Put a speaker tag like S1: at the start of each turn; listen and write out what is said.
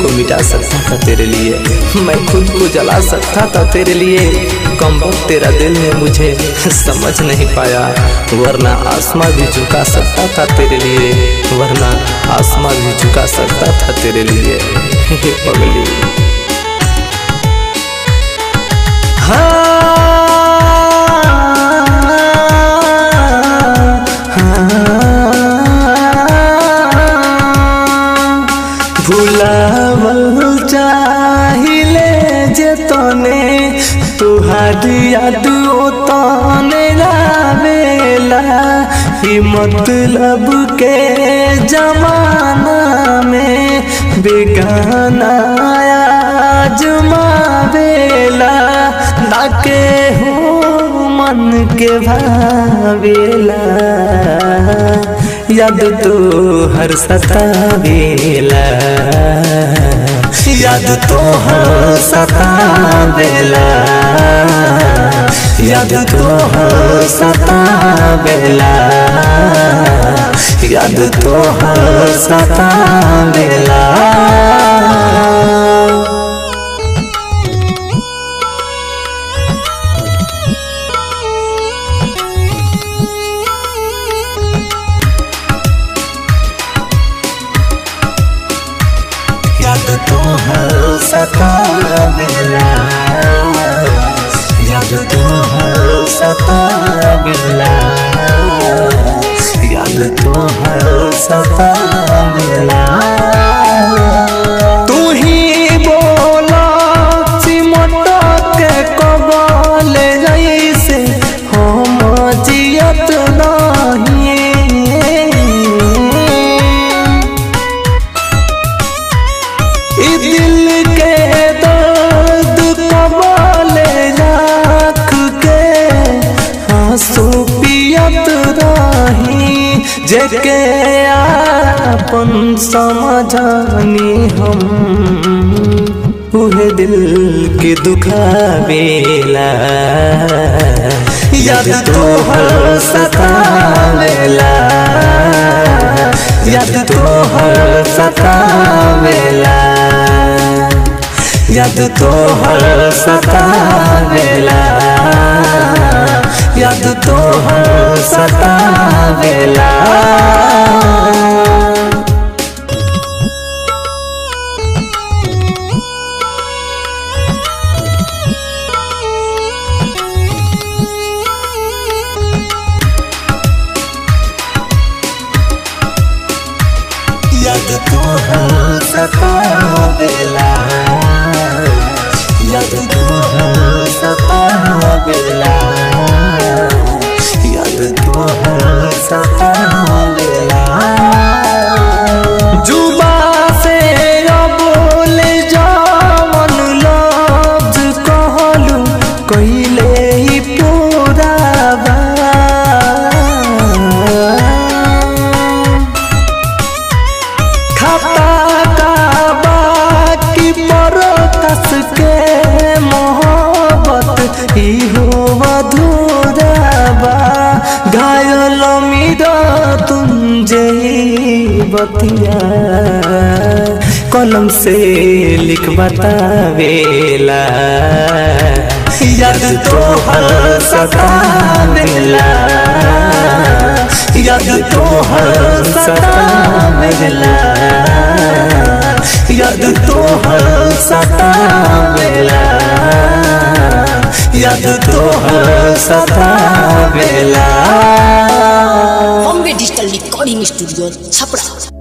S1: को मिटा सकता था तेरे लिए, मैं खुद को जला सकता था तेरे लिए। कम वक्त तेरा दिल ने मुझे समझ नहीं पाया, वरना आसमां भी झुका सकता था तेरे लिए, वरना आसमां भी झुका सकता था तेरे लिए। पगली भुलावल चाहिले जे तने तुहारी याद तने आवेला। ही मतलब के जमाना में बेगाना आजमावेला, नाके हूँ मन के भावेला। याद तो हर सतावेला, याद तो हर सतावेला, याद तो हर सतावेला, याद तो हर सतावेला। याद तो हर सतावेला, याद तो हर सतावेला, याद तो हर सतावेला। तू ही बोला सिमट के कबल जैसे हम जियत नहीं। दिल के दर्द कबल राख के आंसू पियत रही, जेके आपन समझनी हम उहे दिल के दुखावेला। याद तो हर सतावेला, याद तो हर सतावेला, याद तो हर सतावेला, याद तो हर सतावेला। याद तो हर सतावेला, याद तो हर सतावेला, याद तो हर सतावेला। जुबा से बोले जावन लफ्ज कहलू कइले ही पूरा बा। के मोहब्बत इहो अधूरा बा, घायल मिरा तुम जई बतिया कलम से लिख बतावेला। याद तो हर सतावेला, याद तो हर सतावेला, याद तो हर सतावेला, याद तो हर सतावेला।
S2: Bombay digital recording studio Chhapra.